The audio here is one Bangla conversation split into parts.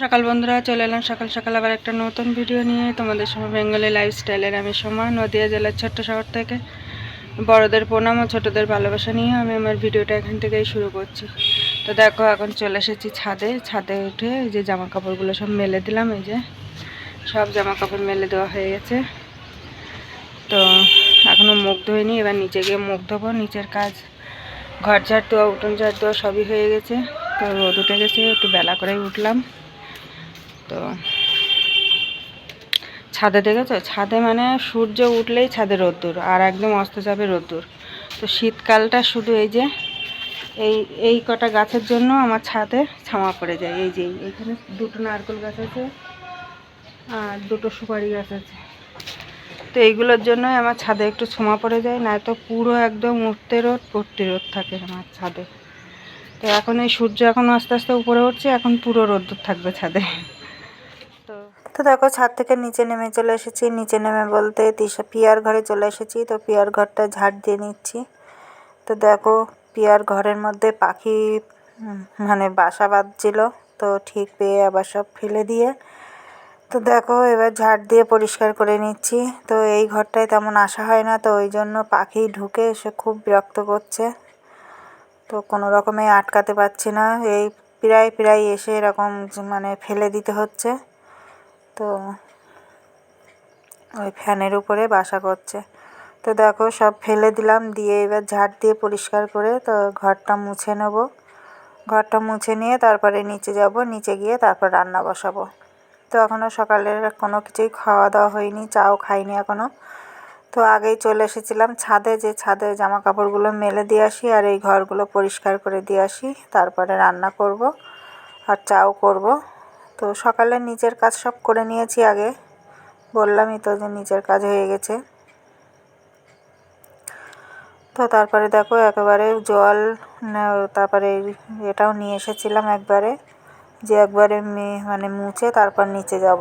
সকাল বন্ধুরা, চলে এলাম সকাল সকাল আবার একটা নতুন ভিডিও নিয়ে তোমাদের সঙ্গে। বেঙ্গলি লাইফস্টাইলের আমি সোমা, নদিয়া জেলার ছোট্ট শহর থেকে। বড়দের প্রণাম ও ছোটদের ভালোবাসা নিয়ে আমি আমার ভিডিওটা এখান থেকেই শুরু করছি। তো দেখো, এখন চলে এসেছি ছাদে। ছাদে উঠে এই যে জামা কাপড়গুলো সব মেলে দিলাম। এই যে সব জামা কাপড় মেলে দেওয়া হয়ে গেছে। তো এখনও মুখ ধোয়নি, এবার নিচে গিয়ে মুখ ধোবো। নিচের কাজ, ঘর ঝাড় দেওয়া, উঠোন ঝাড় দেওয়া সবই হয়ে গেছে। তো রোদ উঠে গেছে, একটু বেলা করেই উঠলাম। তো ছাদে দেখেছো, ছাদে মানে সূর্য উঠলেই ছাদে রোদ্দুর, আর একদম অস্ত যাবে রোদ্দুর। তো শীতকালটা শুধু এই যে এই কটা গাছের জন্য আমার ছাদে ছামা পড়ে যায়। এই যে এখানে দুটো নারকেল গাছ আছে আর দুটো সুপারি গাছ আছে। তো এইগুলোর জন্যই আমার ছাদে একটু ছোঁয়া পড়ে যায়, নয়তো পুরো একদম উঠতে রোদ পড়তে রোদ থাকে আমার ছাদে। তো এখন এই সূর্য এখন আস্তে আস্তে উপরে উঠছে, এখন পুরো রোদ্দুর থাকবে ছাদে। তো দেখো, ছাদ থেকে নিচে নেমে চলে এসেছি। নিচে নেমে বলতে পিয়ার ঘরে চলে এসেছি। তো পিয়ার ঘরটা ঝাড় দিয়ে নিচ্ছি। তো দেখো, পিয়ার ঘরের মধ্যে পাখি মানে বাসা বাঁধছিল, তো ঠিক পেয়ে আবার সব ফেলে দিয়ে, তো দেখো এবার ঝাড় দিয়ে পরিষ্কার করে নিচ্ছি। তো এই ঘরটায় তেমন আসা হয় না, তো ওই জন্য পাখি ঢুকে এসে খুব বিরক্ত করছে। তো কোনো রকমে আটকাতে পারছি না, এই প্রায় এসে এরকম মানে ফেলে দিতে হচ্ছে। তো ওই ফ্যানের উপরে বাসা করছে। তো দেখো সব ফেলে দিলাম, দিয়ে এবার ঝাড় দিয়ে পরিষ্কার করে তো ঘরটা মুছে নেব। ঘরটা মুছে নিয়ে তারপরে নিচে যাব, নিচে গিয়ে তারপর রান্না বসাবো। তো এখনও সকালের কোনো কিছুই খাওয়া দাওয়া হয়নি, চাও খাইনি এখনও। তো আগেই চলে এসেছিলাম ছাদে, যে ছাদে জামা কাপড়গুলো মেলে দিয়ে আসি আর এই ঘরগুলো পরিষ্কার করে দিয়ে আসি, তারপরে রান্না করব আর চাও করব। তো সকালে নিচের কাজ সব করে নিয়েছি আগে, বললামই তো যে নিচের কাজ হয়ে গেছে। তো তারপরে দেখো একেবারে জল, তারপরে এটাও নিয়ে এসেছিলাম একবারে, যে একবারে মানে মুছে তারপর নিচে যাব।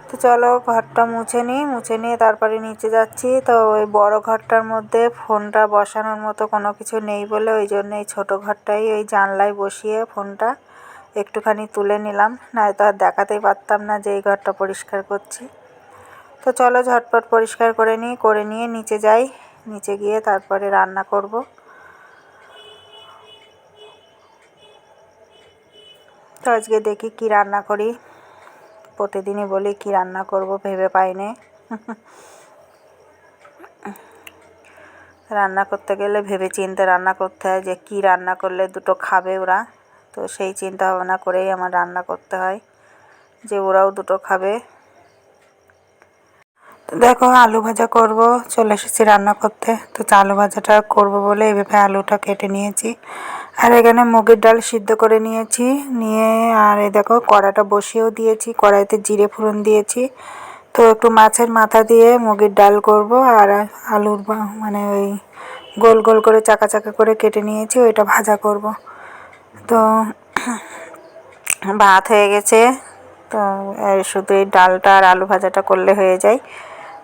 তো চলো ঘরটা মুছে নিই, মুছে নিয়ে তারপরে নিচে যাচ্ছি। তো ওই বড় ঘরটার মধ্যে ফোনটা বসানোর মতো কোনো কিছু নেই বলে ওই জন্য এই ছোটো ঘরটাই ওই জানলায় বসিয়ে ফোনটা একটুখানি তুলে নিলাম, নয়তো আর দেখাতেই পারতাম না যে এই ঘরটা পরিষ্কার করছি। তো চলো ঝটপট পরিষ্কার করে নিই, করে নিয়ে নিচে যাই। নিচে গিয়ে তারপরে রান্না করব। তো আজকে দেখি কি রান্না করি। প্রতিদিনই বলি কি রান্না করব, ভেবে পাই না। রান্না করতে গেলে ভেবে চিন্তে রান্না করতে হয়, যে কি রান্না করলে দুটো খাবে ওরা। তো সেই চিন্তা ভাবনা করেই আমার রান্না করতে হয়, যে ওরাও দুটো খাবে। দেখো আলু ভাজা করব, চলে এসেছি রান্না করতে। তো আলু ভাজাটা করব বলে এভাবে আলুটা কেটে নিয়েছি, আর এখানে মুগের ডাল সিদ্ধ করে নিয়েছি। নিয়ে আর এই দেখো কড়াটা বসিয়েও দিয়েছি, কড়াইতে জিরে ফোড়ন দিয়েছি। তো একটু মাছের মাথা দিয়ে মুগের ডাল করব, আর আলুর মানে ওই গোল গোল করে চাকা চাকা করে কেটে নিয়েছি, ওইটা ভাজা করব। তো ভাত হয়ে গেছে। তো শুধু এই ডালটা আর আলু ভাজাটা করলে হয়ে যায়।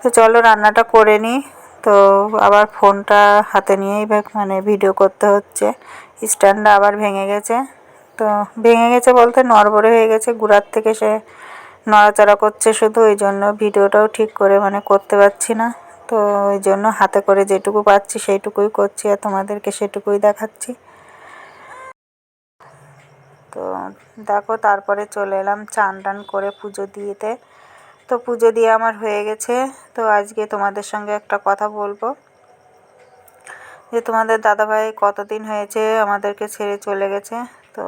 তো চলো রান্নাটা করে নিই। তো আবার ফোনটা হাতে নিয়েই মানে ভিডিও করতে হচ্ছে, স্ট্যান্ডটা আবার ভেঙে গেছে। তো ভেঙে গেছে বলতে নড়বড়ে হয়ে গেছে, গুঁড়ার থেকে সে নড়াচড়া করছে শুধু, ওই জন্য ভিডিওটাও ঠিক করে মানে করতে পারছি না। তো ওই জন্য হাতে করে যেটুকু পাচ্ছি সেইটুকুই করছি, আর তোমাদেরকে সেটুকুই দেখাচ্ছি। তো দেখো তারপরে চলে এলাম চান টান করে পুজো দিতে। তো পুজো দিয়ে আমার হয়ে গেছে। তো আজকে তোমাদের সঙ্গে একটা কথা বলবো, যে তোমাদের দাদাভাই কতদিন হয়েছে আমাদেরকে ছেড়ে চলে গেছে। তো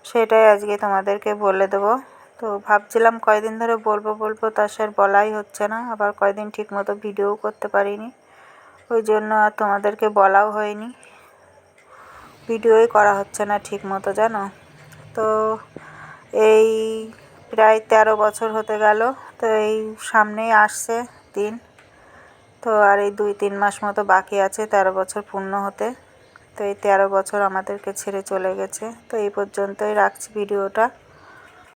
সেটাই আজকে তোমাদেরকে বলে দেবো। তো ভাবছিলাম কয়দিন ধরে বলবো তার সে আর বলাই হচ্ছে না, আবার কয়দিন ঠিকমতো ভিডিও করতে পারিনি, ওই জন্য আর তোমাদেরকে বলাও হয়নি, ভিডিওই করা হচ্ছে না ঠিক মতো, জানো। তো এই প্রায় 13 বছর হতে গেল তো এই সামনেই আসছে দিন, তো আর এই 2-3 মাস মতো বাকি আছে 13 বছর পূর্ণ হতে। তো এই 13 বছর আমাদেরকে ছেড়ে চলে গেছে। তো এই পর্যন্তই রাখছি ভিডিওটা।